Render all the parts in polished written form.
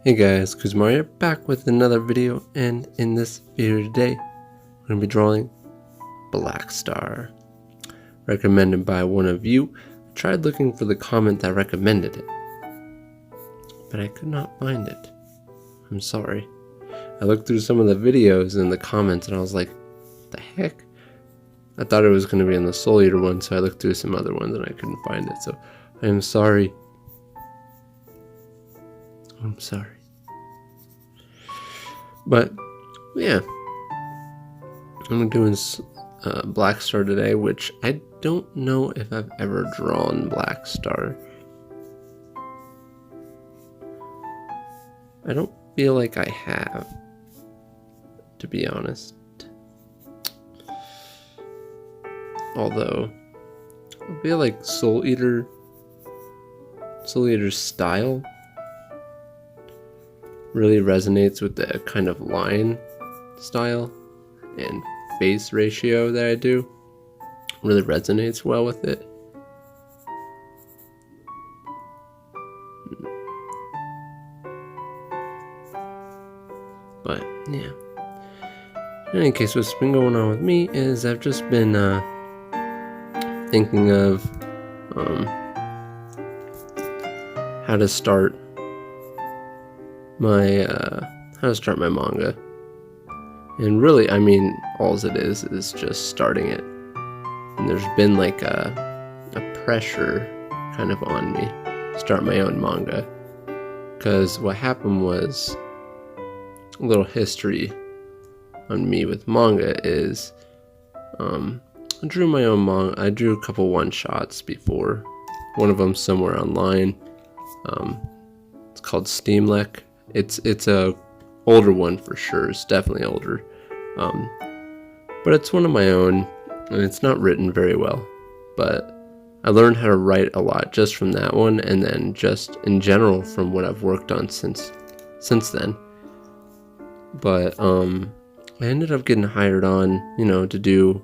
Hey guys, Kuzomari back with another video, and in this video today, we're going to be drawing Blackstar, recommended by one of you. I tried looking for the comment that recommended it, but I could not find it. I'm sorry. I looked through some of the videos and the comments and I was like, what the heck? I thought it was going to be in the Soul Eater one, so I looked through some other ones and I couldn't find it, so I am sorry. I'm sorry. But yeah, I'm doing Blackstar today, which I don't know if I've ever drawn Blackstar. I don't feel like I have, to be honest. Although I feel like Soul Eater's style really resonates with the kind of line style and face ratio that I do. Really resonates well with it. But yeah. In any case, what's been going on with me is I've just been thinking of how to start my manga. And really, I mean, all it is just starting it. And there's been like a pressure kind of on me to start my own manga. Because what happened was, a little history on me with manga is, I drew my own manga. I drew a couple one-shots before. One of them somewhere online. It's called Steamlek. It's a older one for sure. It's definitely older, but it's one of my own, and it's not written very well. But I learned how to write a lot just from that one, and then just in general from what I've worked on since then. But I ended up getting hired on, to do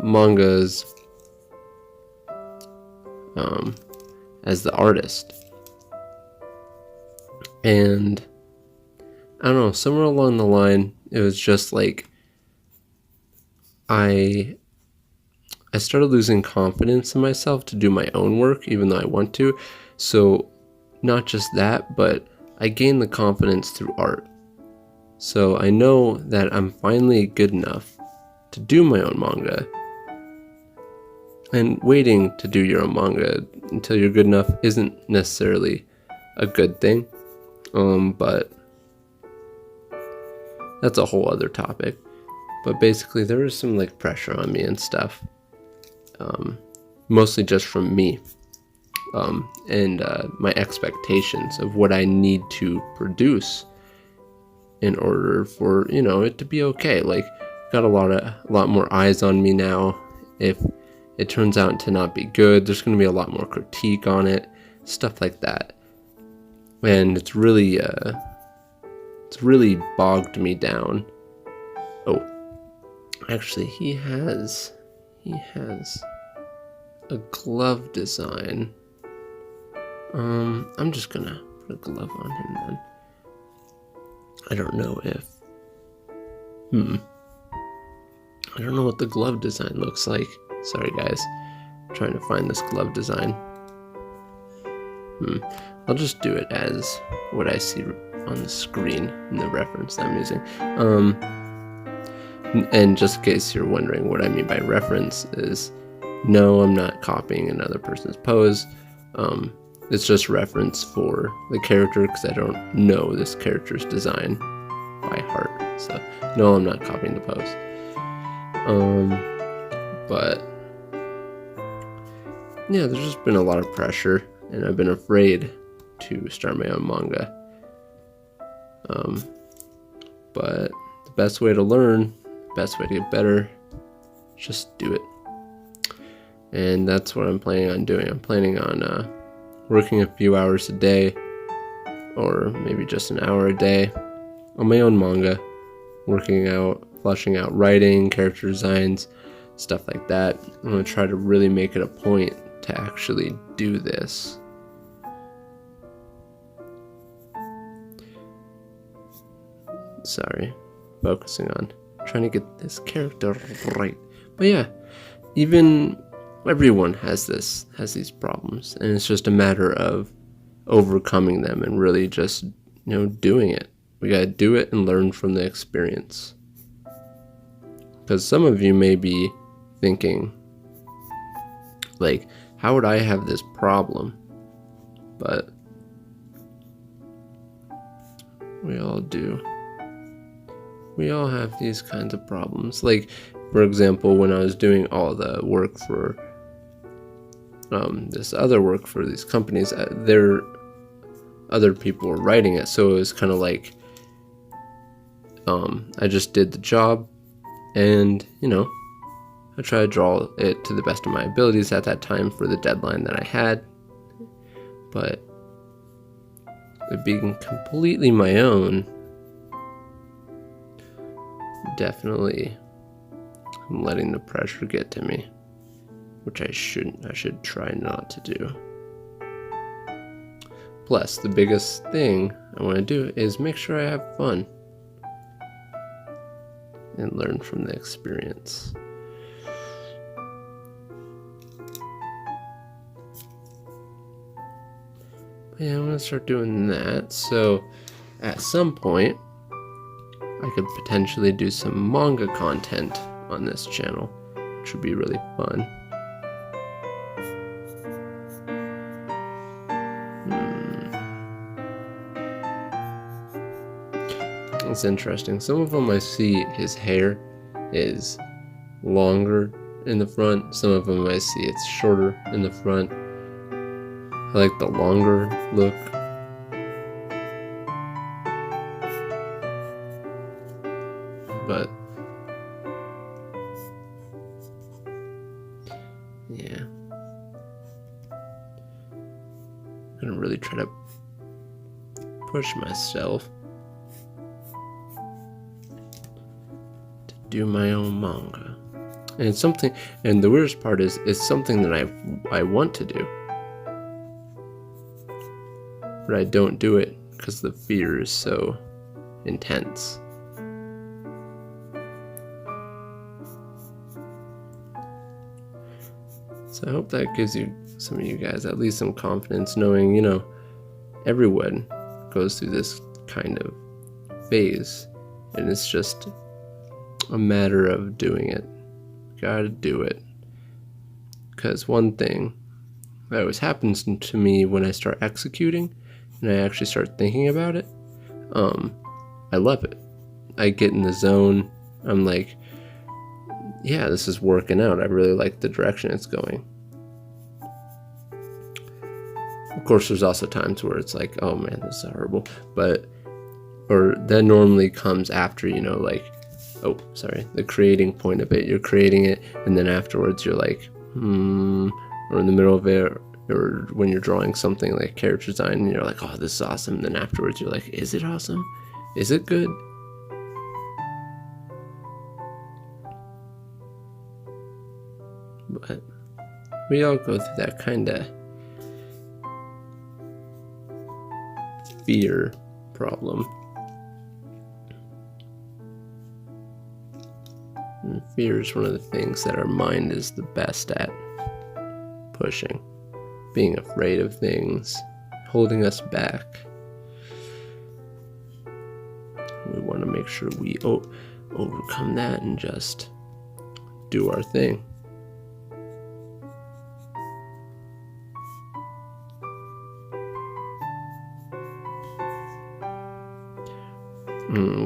mangas as the artist. And I don't know, somewhere along the line, it was just like I started losing confidence in myself to do my own work, even though I want to. So not just that, but I gained the confidence through art. So I know that I'm finally good enough to do my own manga. And waiting to do your own manga until you're good enough isn't necessarily a good thing. But that's a whole other topic. But basically there was some like pressure on me and stuff. Mostly just from me. And my expectations of what I need to produce in order for, it to be okay. Like, got a lot more eyes on me now. If it turns out to not be good, there's going to be a lot more critique on it, stuff like that. And it's really bogged me down. Oh, actually, he has a glove design. I'm just gonna put a glove on him then. I don't know if I don't know what the glove design looks like. Sorry guys, I'm trying to find this glove design. I'll just do it as what I see on the screen in the reference that I'm using. And just in case you're wondering what I mean by reference is, no, I'm not copying another person's pose. It's just reference for the character because I don't know this character's design by heart. So no, I'm not copying the pose. But yeah, there's just been a lot of pressure, and I've been afraid to start my own manga. But the best way to learn, best way to get better, just do it. And that's what I'm planning on doing. I'm planning on working a few hours a day, or maybe just an hour a day, on my own manga, working out, fleshing out writing, character designs, stuff like that. I'm going to try to really make it a point to actually do this Sorry, focusing on trying to get this character right. But yeah, even everyone has these problems, and it's just a matter of overcoming them and really just, doing it. We gotta do it and learn from the experience. Because some of you may be thinking, like, how would I have this problem? But we all do. We all have these kinds of problems. Like, for example, when I was doing all the work for this other work for these companies, other people were writing it, so it was kind of like I just did the job, and I tried to draw it to the best of my abilities at that time for the deadline that I had. But it being completely my own, definitely I'm letting the pressure get to me, which I shouldn't. I should try not to do. Plus, the biggest thing I want to do is make sure I have fun and learn from the experience. But yeah, I'm going to start doing that. So at some point, I could potentially do some manga content on this channel, which would be really fun. It's interesting. Some of them I see his hair is longer in the front. Some of them I see it's shorter in the front. I like the longer look. But yeah, I'm gonna really try to push myself to do my own manga. And it's something, and the weirdest part is it's something that I want to do, but I don't do it because the fear is so intense. So I hope that gives you, some of you guys, at least some confidence, knowing, everyone goes through this kind of phase, and it's just a matter of doing it. Gotta do it. Because one thing that always happens to me when I start executing and I actually start thinking about it, I love it. I get in the zone. I'm like, yeah, this is working out. I really like the direction it's going. Of course, there's also times where it's like, oh man, this is horrible. Or that normally comes after, the creating point of it. You're creating it, and then afterwards you're like, or in the middle of it, or when you're drawing something like character design, and you're like, oh, this is awesome. And then afterwards you're like, is it awesome? Is it good? But we all go through that kind of fear problem. And fear is one of the things that our mind is the best at pushing. Being afraid of things, holding us back. We want to make sure we overcome that and just do our thing.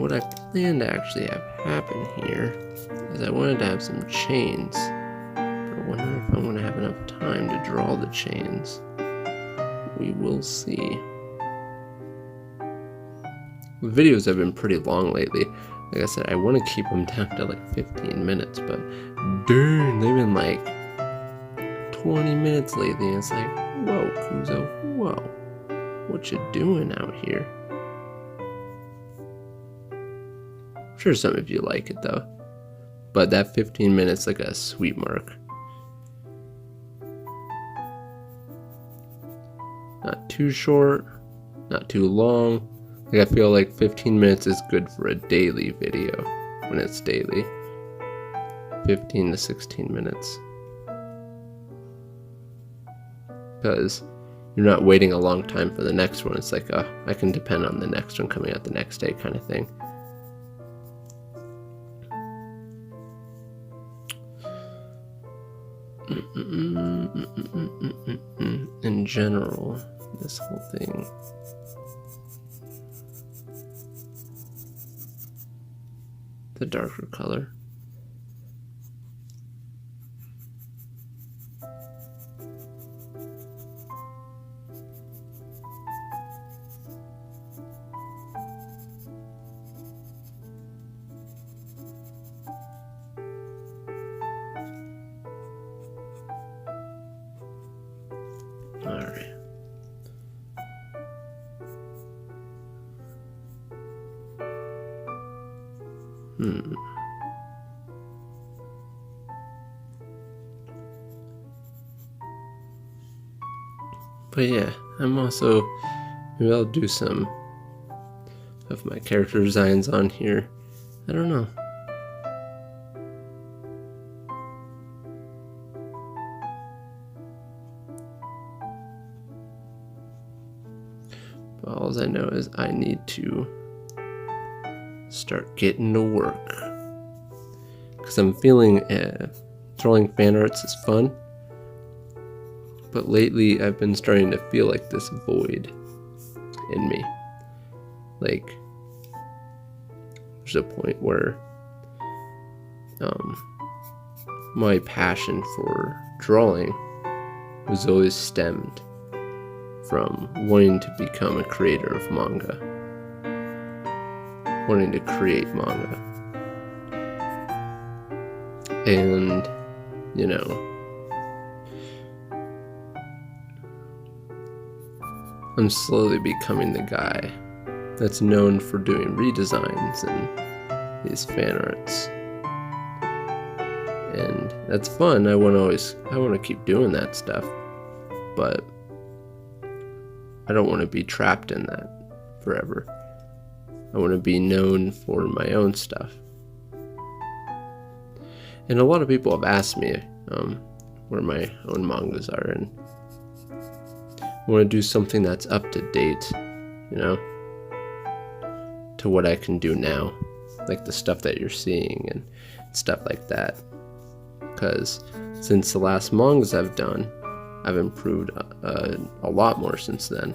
What I plan to actually have happen here is I wanted to have some chains, but I wonder if I'm going to have enough time to draw the chains. We will see. The videos have been pretty long lately. Like I said, I want to keep them down to like 15 minutes, but darn, they've been like 20 minutes lately, and it's like, whoa, Kuzo, whoa, what you doing out here? I'm sure some of you like it though, but that 15 minutes like a sweet mark. Not too short, not too long. Like, I feel like 15 minutes is good for a daily video when it's daily. 15 to 16 minutes. Because you're not waiting a long time for the next one. It's like, I can depend on the next one coming out the next day kind of thing. In general, this whole thing. The darker color. Alright. But yeah, I'm also, maybe I'll do some of my character designs on here. I don't know. But all I know is I need to start getting to work. Because I'm feeling drawing fan arts is fun. But lately I've been starting to feel like this void in me. Like, there's a point where my passion for drawing was always stemmed from wanting to become a creator of manga. Wanting to create manga. And, you know, I'm slowly becoming the guy that's known for doing redesigns and these fan arts. And that's fun. I want to keep doing that stuff. But I don't want to be trapped in that forever. I want to be known for my own stuff. And a lot of people have asked me where my own mangas are, and I want to do something that's up to date, you know, to what I can do now, like the stuff that you're seeing and stuff like that. Because since the last mangas I've done, I've improved a lot more since then.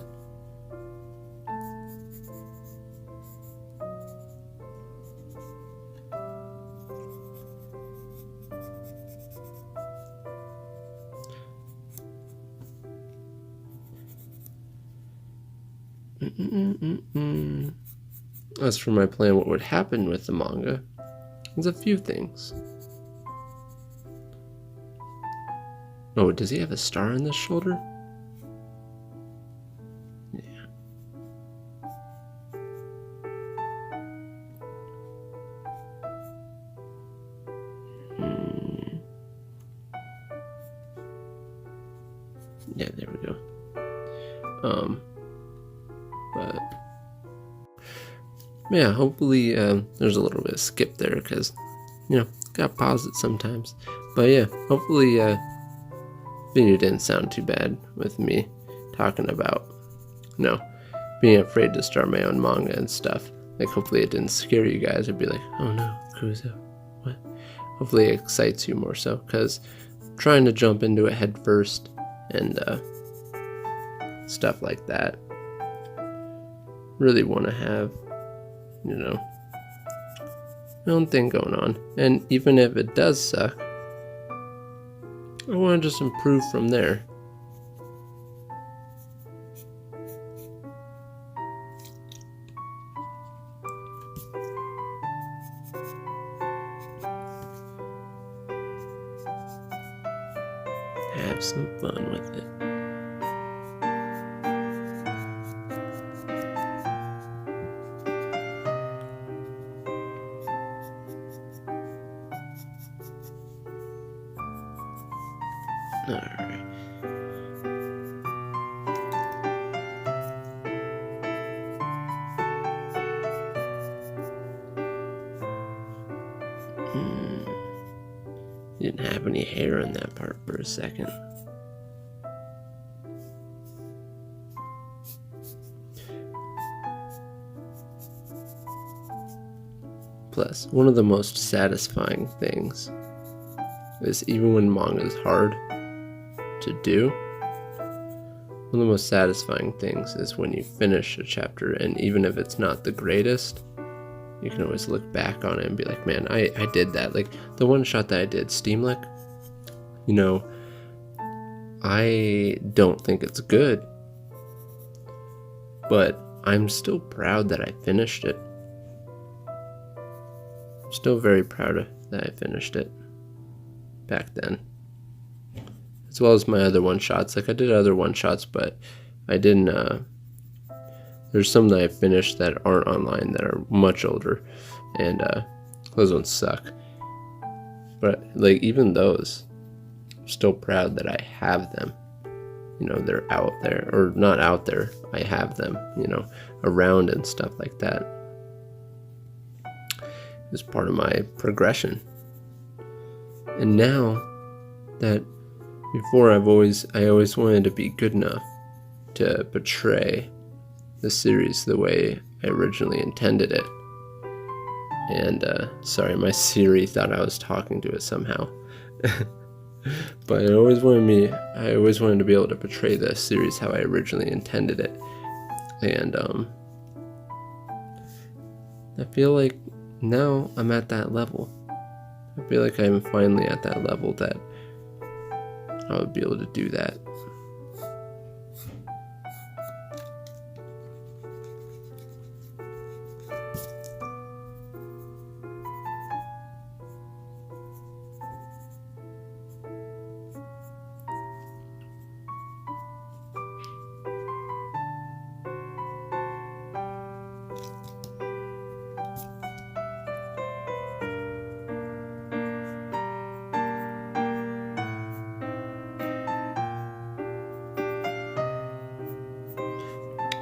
As for my plan, what would happen with the manga, there's a few things. Oh, does he have a star on his shoulder? Yeah. Yeah, there we go. But yeah, hopefully there's a little bit of skip there because, you know, gotta pause it sometimes. But yeah, hopefully video didn't sound too bad with me talking about, you know, being afraid to start my own manga and stuff. Like, hopefully it didn't scare you guys. I'd be like, oh no, Kuzo, what? Hopefully it excites you more so, because trying to jump into it head first and stuff like that, really want to have, you know, my own thing going on. And even if it does suck, I want to just improve from there. Have some fun with it. Alright. Didn't have any hair in that part for a second. Plus, one of the most satisfying things is, even when manga is hard to do, one of the most satisfying things is when you finish a chapter, and even if it's not the greatest, you can always look back on it and be like, man, I did that. Like the one shot that I did, Steamlick, you know, I don't think it's good, but I'm still proud that I finished it. I'm still very proud that I finished it back then. As well as my other one-shots. Like I did other one-shots, but I didn't, there's some that I finished that aren't online that are much older, and those ones suck. But like even those, I'm still proud that I have them. You know, they're out there, or not out there, I have them, you know, around and stuff like that. It's part of my progression. And now that, before I always wanted to be good enough to portray the series the way I originally intended it. And sorry, my Siri thought I was talking to it somehow. But I always wanted to be able to portray the series how I originally intended it. And I feel like now I'm at that level. I feel like I'm finally at that level that I would be able to do that.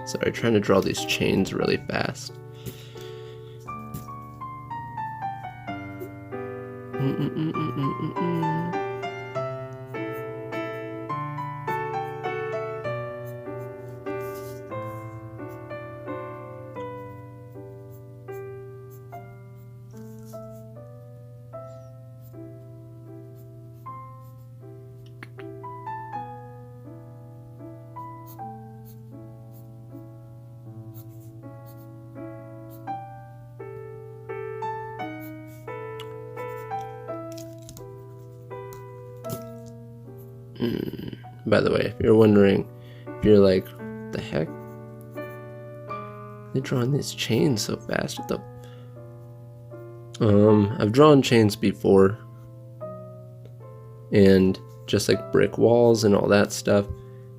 Sorry, trying to draw these chains really fast. By the way, if you're wondering, if you're like, what the heck? They're drawing these chains so fast. What the... I've drawn chains before, and just like brick walls and all that stuff,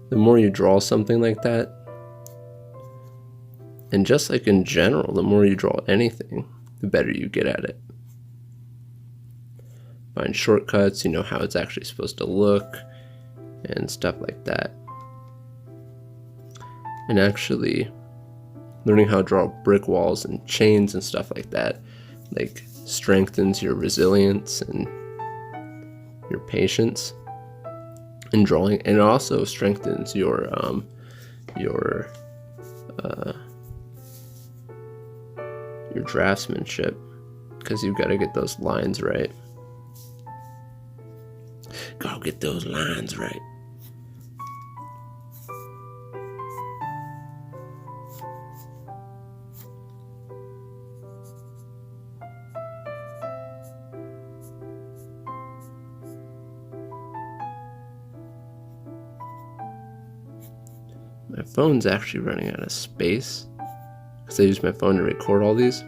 the more you draw something like that, and just like in general, the more you draw anything, the better you get at it. Find shortcuts, you know how it's actually supposed to look, and stuff like that. And actually learning how to draw brick walls and chains and stuff like that, like, strengthens your resilience and your patience in drawing, and also strengthens your draftsmanship, because you've got to get those lines right. Gotta get those lines right. My phone's actually running out of space because I use my phone to record all these.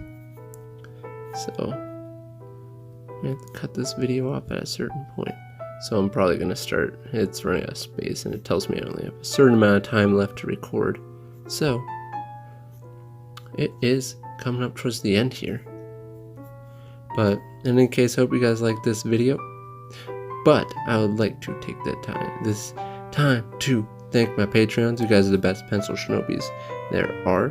So I have to cut this video off at a certain point. So I'm probably going to start, it's running out of space and it tells me I only have a certain amount of time left to record. So it is coming up towards the end here. But in any case, I hope you guys like this video. But I would like to take this time to thank my Patreons. You guys are the best pencil shinobis there are.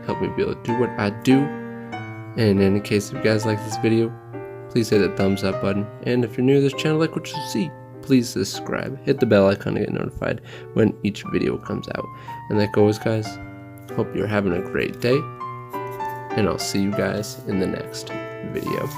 Help me be able to do what I do. And in any case, if you guys like this video, please hit the thumbs up button. And if you're new to this channel, like what you see, please subscribe. Hit the bell icon to get notified when each video comes out. And like always, guys, hope you're having a great day. And I'll see you guys in the next video.